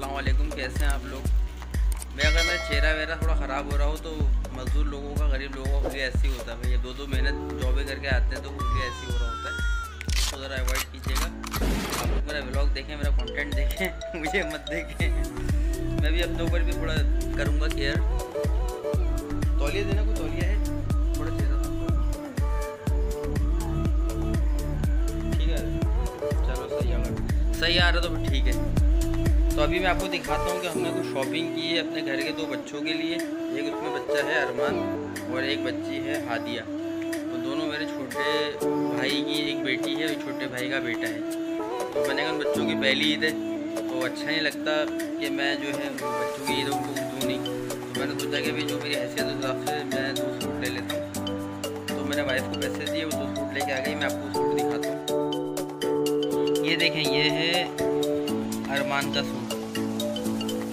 अस्सलाम वालेकुम। कैसे हैं आप लोग? मैं अगर मेरा चेहरा वेरा थोड़ा ख़राब हो रहा हो तो मज़दूर लोगों का, गरीब लोगों का ऐसे ही होता है भैया। 2-2 महीने जॉबें करके आते हैं तो उनके ऐसे ही हो रहा होता है। उसको ज़रा अवॉइड कीजिएगा। आप लोग मेरा व्लॉग देखें, मेरा कंटेंट देखें, मुझे मत देखें। मैं भी अपने ऊपर भी थोड़ा करूँगा केयर। तौलिया देना, कोई तौलिया है थोड़ा चेहरा, ठीक है? चलो सही आ रहा तो फिर ठीक है। तो अभी मैं आपको दिखाता हूँ कि हमने कुछ शॉपिंग की है अपने घर के 2 बच्चों के लिए। एक उसमें बच्चा है अरमान और एक बच्ची है हादिया। तो दोनों मेरे छोटे भाई की एक बेटी है और छोटे भाई का बेटा है। तो मैंने कहा उन बच्चों की पहली ईद है तो अच्छा नहीं लगता कि मैं जो है बच्चों की ईद उनको दूँ नहीं। तो मैंने सोचा कि अभी जो मेरी हैसियत उस हिसाब से मैं 2 सूट ले लेता हूँ। तो मैंने वाइफ को पैसे दिए, वो 2 सूट लेके आ गई। मैं आपको सूट दिखाता हूँ। ये देखें, ये है अरमान का सूट।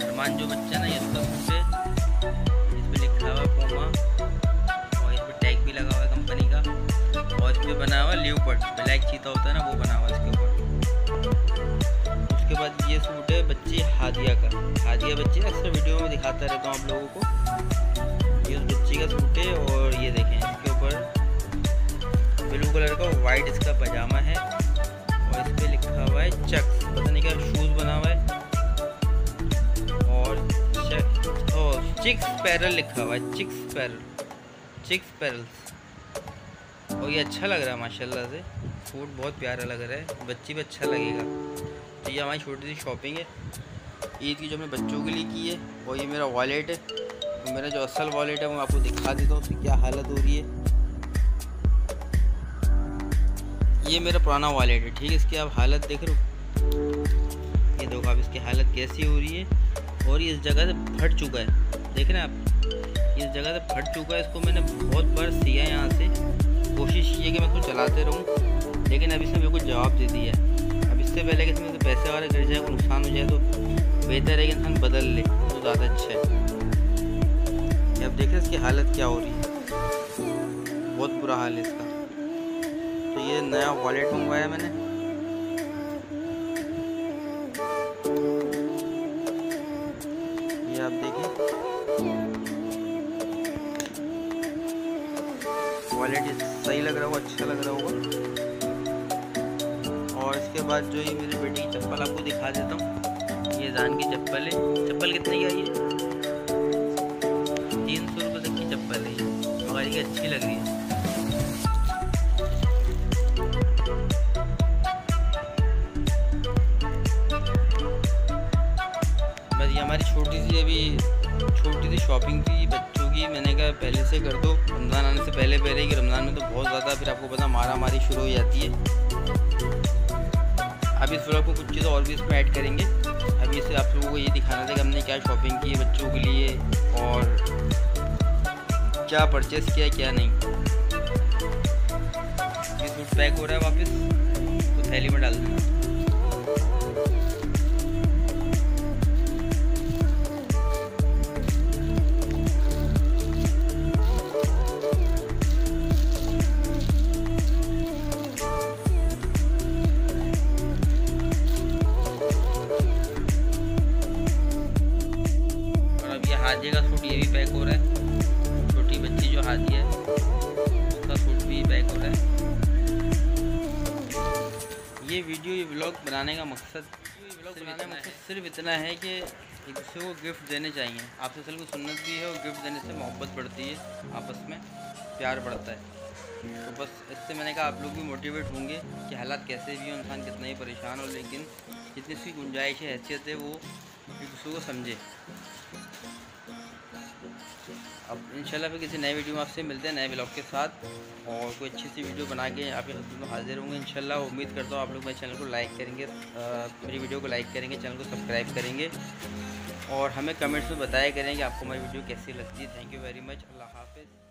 अरमान जो बच्चा ना, ये उसका सूट है। इस पर लिखा हुआ है पोमा और इस पर टैग भी लगा हुआ है कंपनी का। और इस पर बना हुआ लीपर्ड, ब्लैक चीता होता है ना, वो बना हुआ है इसके ऊपर। उसके बाद ये सूट है बच्ची हादिया का। हादिया बच्ची अक्सर वीडियो में दिखाता रहता हूँ आप लोगों को। ये उस बच्ची का सूट है और ये देखें इसके ऊपर ब्लू कलर का वाइट इसका पजामा है और इस पर लिखा हुआ है चक्स, पता नहीं क्या शूज़ बना हुआ है। और चिक्स पैरल लिखा हुआ है, चिक्स पैरल्स। और ये अच्छा लग रहा है माशाल्लाह से, सूट बहुत प्यारा लग रहा है, बच्ची भी अच्छा लगेगा। तो ये हमारी छोटी सी शॉपिंग है ईद की जो हमने बच्चों के लिए की है। और ये मेरा वॉलेट है। तो मेरा जो असल वॉलेट है वो मैं आपको दिखा देता हूँ, उसकी क्या हालत हो रही है। ये मेरा पुराना वॉलेट है, ठीक है? इसकी आप हालत देख रहे हो, ये देखो आप इसकी हालत कैसी हो रही है। और ये इस जगह से फट चुका है, देख रहे हैं आप, इस जगह से फट चुका है। इसको मैंने बहुत बार सिया यहाँ से, कोशिश की है कि मैं इसको चलाते रहूँ, लेकिन अभी इसने मेरे को जवाब दे दिया है। अब इससे पहले कि इसमें पैसे वाले गिर जाए, कोई नुकसान हो जाए, तो बेहतर है कि इंसान बदल ले, तो ज़्यादा अच्छा है। ये अब देख रहे हैं इसकी हालत क्या हो रही है, बहुत बुरा हाल है इसका। तो ये नया वॉलेट मंगवाया मैंने। ये आप देखें, वॉलेट सही लग रहा होगा, अच्छा लग रहा होगा। और इसके बाद जो ये मेरी बेटी की चप्पल आपको दिखा देता हूँ। ये जान की चप्पल है। चप्पल कितने की आई है? 300 रुपये तक की चप्पल है, मगर ये अच्छी लग रही है। हमारी छोटी सी शॉपिंग थी बच्चों की। मैंने कहा पहले से कर दो, रमज़ान आने से पहले कि रमज़ान में तो बहुत ज़्यादा फिर आपको पता मारा मारी शुरू हो जाती है। अब इस व्लॉग को कुछ चीज़ें और भी इसमें ऐड करेंगे। अभी इसे आप लोगों को ये दिखाना था कि हमने क्या शॉपिंग की है बच्चों के लिए और क्या परचेज़ किया क्या नहीं। ये सूट पैक हो रहा है वापस, तो थैली में डाल देना। हादिया का सूट ये भी पैक हो रहा है। छोटी बच्ची जो हादिया है उसका सूट भी पैक हो रहा है। ये व्लॉग बनाने का मकसद सिर्फ इतना है कि एक दूसरे को गिफ्ट देने चाहिए। आपसे चल को सुन्नत भी है और गिफ्ट देने से मोहब्बत बढ़ती है, आपस में प्यार बढ़ता है। तो बस इससे मैंने कहा आप लोग भी मोटिवेट होंगे कि हालात कैसे भी हो, इंसान कितना ही परेशान हो, लेकिन जितनी उसकी गुंजाइश है, हैसियत है, वो एक दूसरे को समझे। अब इंशाल्लाह फिर किसी नए वीडियो में आपसे मिलते हैं, नए ब्लॉग के साथ, और कोई अच्छी सी वीडियो बना के आपके खिदमत में हाजिर होंगे इंशाल्लाह। उम्मीद करता हूँ आप लोग मेरे चैनल को लाइक करेंगे, मेरी वीडियो को लाइक करेंगे, चैनल को सब्सक्राइब करेंगे और हमें कमेंट्स में बताया करें कि आपको हमारी वीडियो कैसी लगती है। Thank you very much. अल्लाह हाफ़िज़।